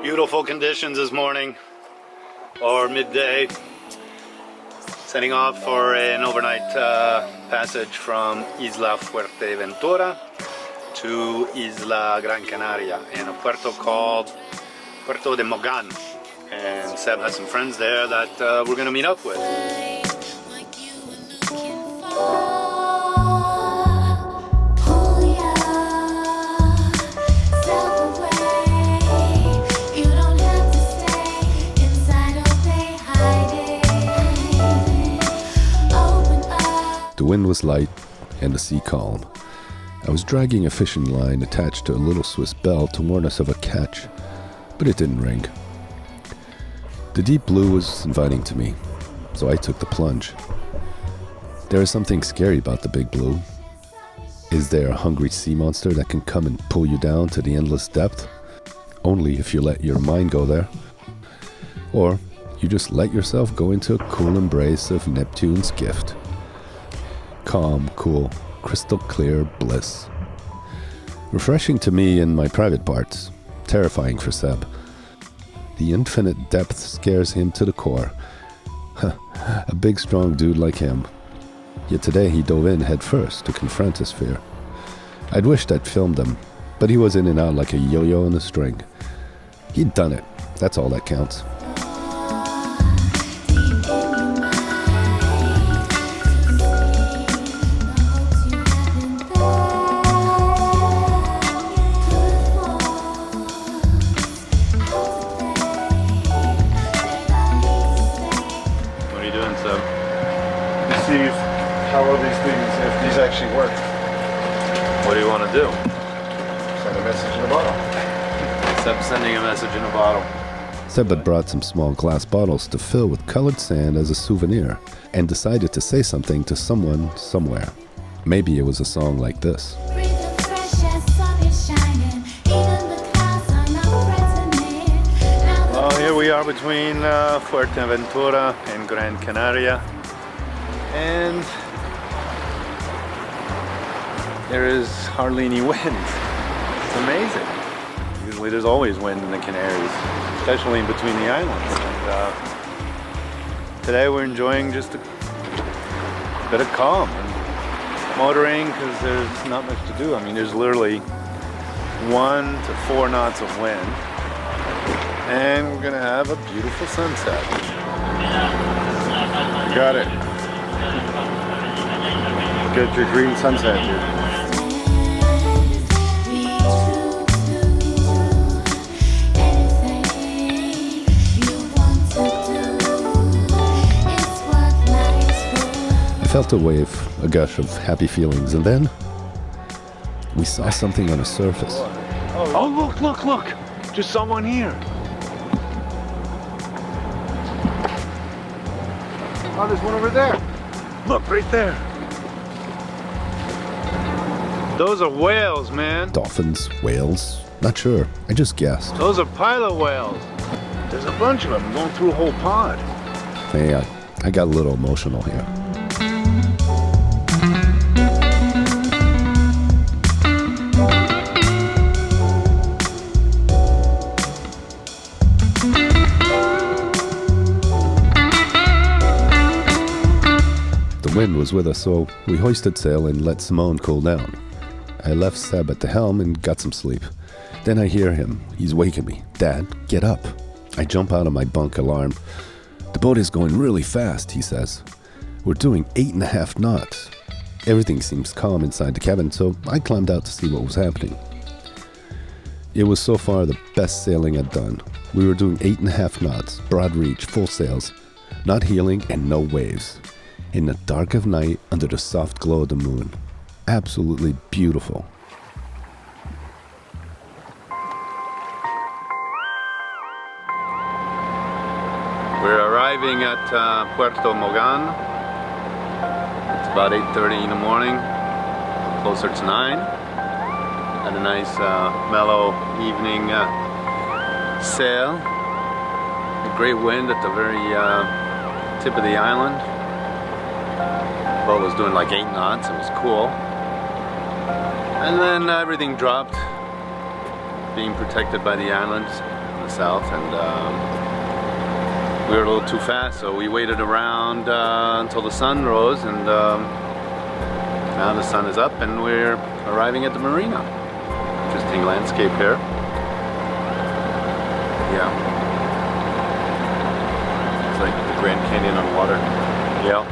Beautiful conditions this morning or midday. Setting off for an overnight passage from Isla Fuerteventura to Isla Gran Canaria in a puerto called Puerto de Mogán. And Seb has some friends there that we're going to meet up with. The wind was light and the sea calm. I was dragging a fishing line attached to a little Swiss bell to warn us of a catch, but it didn't ring. The deep blue was inviting to me, so I took the plunge. There is something scary about the big blue. Is there a hungry sea monster that can come and pull you down to the endless depth? Only if you let your mind go there. Or you just let yourself go into a cool embrace of Neptune's gift. Calm, cool, crystal clear bliss. Refreshing to me in my private parts, terrifying for Seb. The infinite depth scares him to the core. A big strong dude like him. Yet today he dove in head first to confront his fear. I'd wished I'd filmed him, but he was in and out like a yo-yo in a string. He'd done it, that's all that counts. How will these things, if these actually work? What do you want to do? Send a message in a bottle. Seb's sending a message in a bottle. Seb had brought some small glass bottles to fill with colored sand as a souvenir and decided to say something to someone somewhere. Maybe it was a song like this. Well, here we are between Fuerteventura and Gran Canaria. And there is hardly any wind. It's amazing. Usually there's always wind in the Canaries, especially in between the islands. And today we're enjoying just a bit of calm and motoring because there's not much to do. I mean, there's literally 1 to 4 knots of wind. And we're gonna have a beautiful sunset. Got it. Get your green sunset here. I felt a wave, a gush of happy feelings, and then we saw something on the surface. Oh, look! Just someone here. Oh, there's one over there. Look, right there. Those are whales, man. Dolphins, whales, not sure. I just guessed. Those are pilot whales. There's a bunch of them going through a whole pod. Hey, I got a little emotional here. The wind was with us, so we hoisted sail and let Simone cool down. I left Seb at the helm and got some sleep. Then I hear him. He's waking me. Dad, get up. I jump out of my bunk alarmed. The boat is going really fast, he says. We're doing 8.5 knots. Everything seems calm inside the cabin, so I climbed out to see what was happening. It was so far the best sailing I'd done. We were doing 8.5 knots, broad reach, full sails, not heeling and no waves. In the dark of night, under the soft glow of the moon. Absolutely beautiful. We're arriving at Puerto Mogán. It's about 8:30 in the morning, closer to 9. Had a nice mellow evening sail. A great wind at the very tip of the island. The boat was doing like 8 knots, it was cool. And then everything dropped, being protected by the island. the south, and we were a little too fast, so we waited around until the sun rose, and now the sun is up and we're arriving at the marina. Interesting landscape here. Yeah. It's like the Grand Canyon on water. Yeah.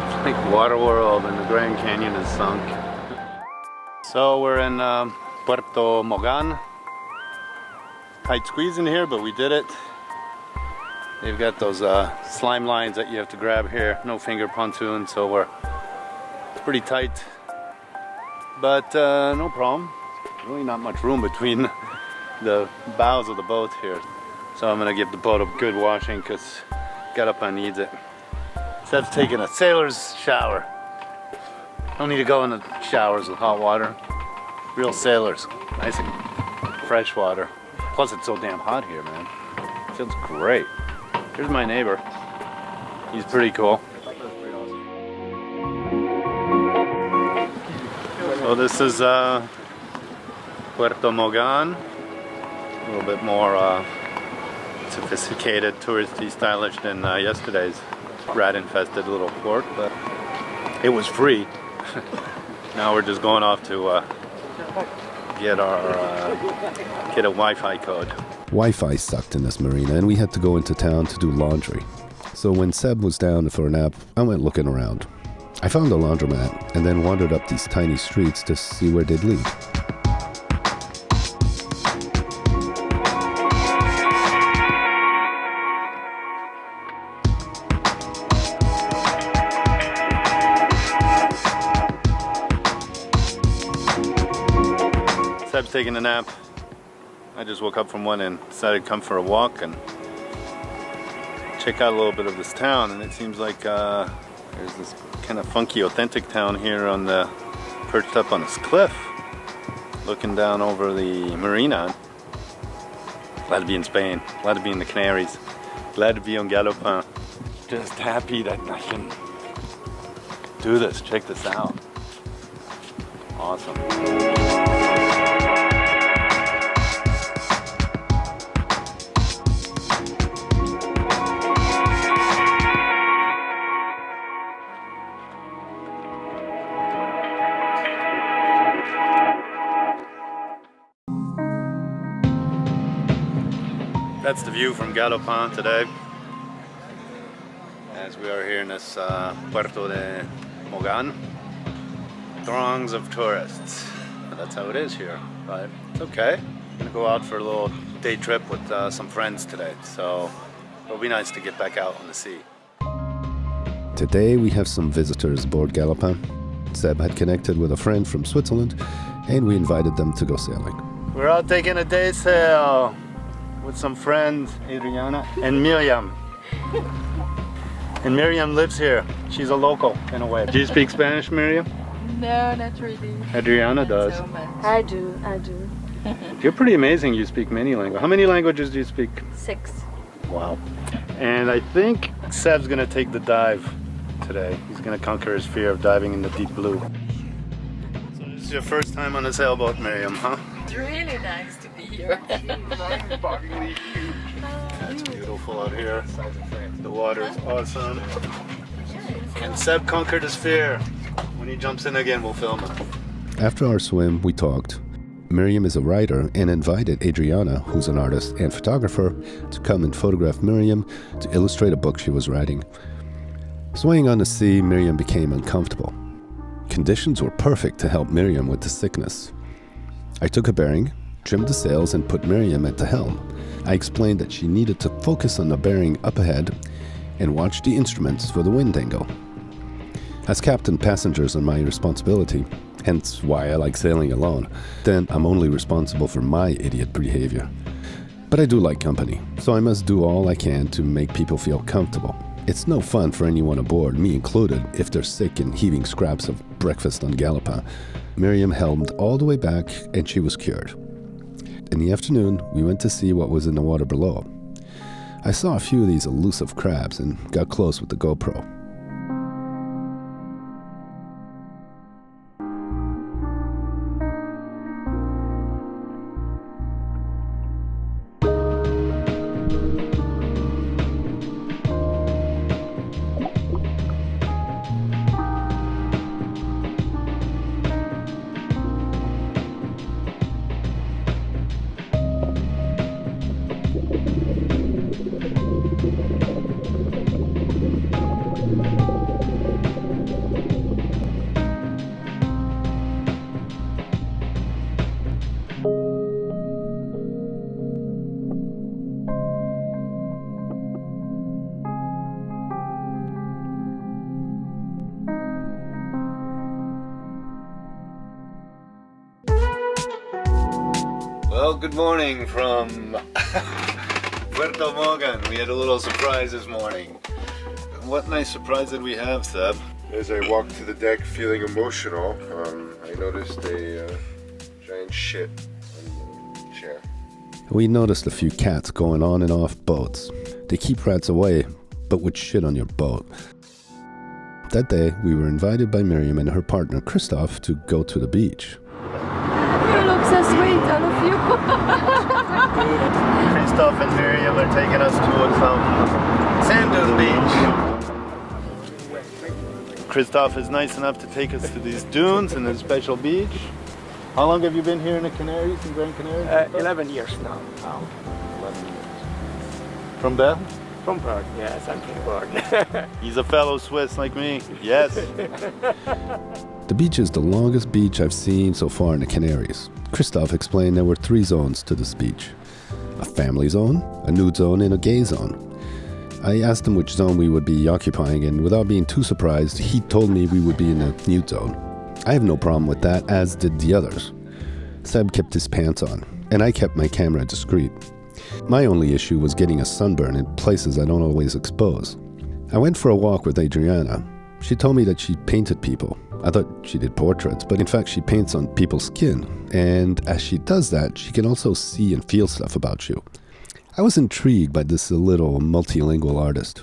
It's like Water World and the Grand Canyon is sunk. So we're in Puerto Mogán. Tight squeeze in here, but we did it. They've got those slime lines that you have to grab here. No finger pontoon, so it's pretty tight. But no problem. Really not much room between the bows of the boat here. So I'm gonna give the boat a good washing because Galopin needs it. Seb's taking a sailor's shower. Don't need to go in the showers with hot water. Real sailors. Nice and fresh water. Plus it's so damn hot here, man. It feels great. Here's my neighbor. He's pretty cool. So this is Puerto Mogán. A little bit more sophisticated, touristy, stylish than yesterday's rat-infested little port, but it was free. Now we're just going off to get a Wi-Fi code. Wi-Fi sucked in this marina, and we had to go into town to do laundry. So when Seb was down for a nap, I went looking around. I found a laundromat and then wandered up these tiny streets to see where they'd lead. Seb's taking a nap. I just woke up from one and decided to come for a walk and check out a little bit of this town, and it seems like there's this kind of funky, authentic town here on the perched up on this cliff, looking down over the marina. Glad to be in Spain. Glad to be in the Canaries. Glad to be on Galopin. Just happy that I can do this. Check this out. Awesome. That's the view from Galopin today, as we are here in this Puerto de Mogán. Throngs of tourists. That's how it is here, but it's okay. I'm gonna go out for a little day trip with some friends today, so it'll be nice to get back out on the sea. Today we have some visitors aboard Galopin. Seb had connected with a friend from Switzerland, and we invited them to go sailing. We're out taking a day sail with some friends, Adriana and Miriam. And Miriam lives here. She's a local in a way. Do you speak Spanish, Miriam? No, not really. Adriana does. So much. I do. You're pretty amazing. You speak many languages. How many languages do you speak? 6. Wow. And I think Seb's gonna take the dive today. He's gonna conquer his fear of diving in the deep blue. So this is your first time on a sailboat, Miriam, huh? It's really nice to be here. It's beautiful out here. The water's awesome. And Seb conquered his fear. When he jumps in again, we'll film him. After our swim, we talked. Miriam is a writer and invited Adriana, who's an artist and photographer, to come and photograph Miriam to illustrate a book she was writing. Swaying on the sea, Miriam became uncomfortable. Conditions were perfect to help Miriam with the sickness. I took a bearing, trimmed the sails, and put Miriam at the helm. I explained that she needed to focus on the bearing up ahead and watch the instruments for the wind angle. As captain, passengers are my responsibility, hence why I like sailing alone. Then I'm only responsible for my idiot behavior. But I do like company, so I must do all I can to make people feel comfortable. It's no fun for anyone aboard, me included, if they're sick and heaving scraps of breakfast on Galopin. Miriam helmed all the way back, and she was cured. In the afternoon, we went to see what was in the water below. I saw a few of these elusive crabs and got close with the GoPro. Well, good morning from Puerto Mogán. We had a little surprise this morning. What nice surprise did we have, Seb? As I walked to the deck feeling emotional, I noticed a giant shit on the chair. We noticed a few cats going on and off boats. They keep rats away, but would shit on your boat. That day, we were invited by Miriam and her partner Christoph to go to the beach. You look so sweet, all of you. Christoph and Miriam are taking us to some sand dune beach. Christoph is nice enough to take us to these dunes and a special beach. How long have you been here in the Canaries, in Gran Canaria? 11 years now. 11 years. From Bern? From Puerto, yes, I'm from Puerto. He's a fellow Swiss like me. Yes. The beach is the longest beach I've seen so far in the Canaries. Christoph explained there were 3 zones to this beach. A family zone, a nude zone, and a gay zone. I asked him which zone we would be occupying, and without being too surprised, he told me we would be in the nude zone. I have no problem with that, as did the others. Seb kept his pants on, and I kept my camera discreet. My only issue was getting a sunburn in places I don't always expose. I went for a walk with Adriana. She told me that she painted people. I thought she did portraits, but in fact she paints on people's skin. And as she does that, she can also see and feel stuff about you. I was intrigued by this little multilingual artist.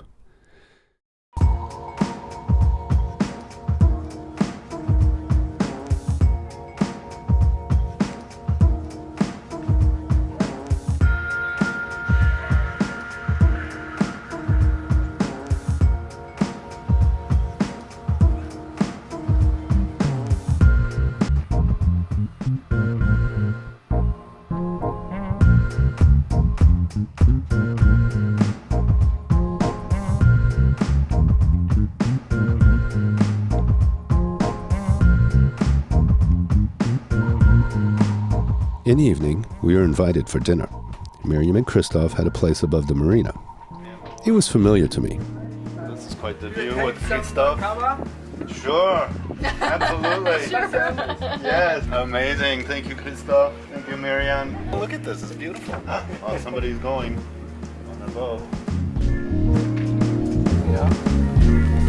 In the evening, we were invited for dinner. Miriam and Christoph had a place above the marina. It was familiar to me. This is quite the view with Christoph. Sure, absolutely. Yes, amazing. Thank you, Christoph. Thank you, Miriam. Look at this, it's beautiful. Oh, somebody's going on the boat.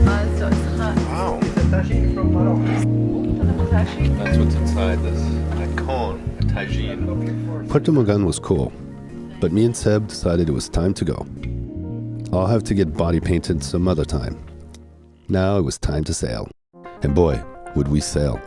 Also, it's hot. Wow. Tagine. That's what's inside this, a cone, a tagine. Puerto Mogán was cool, but me and Seb decided it was time to go. I'll have to get body painted some other time. Now it was time to sail. And boy, would we sail.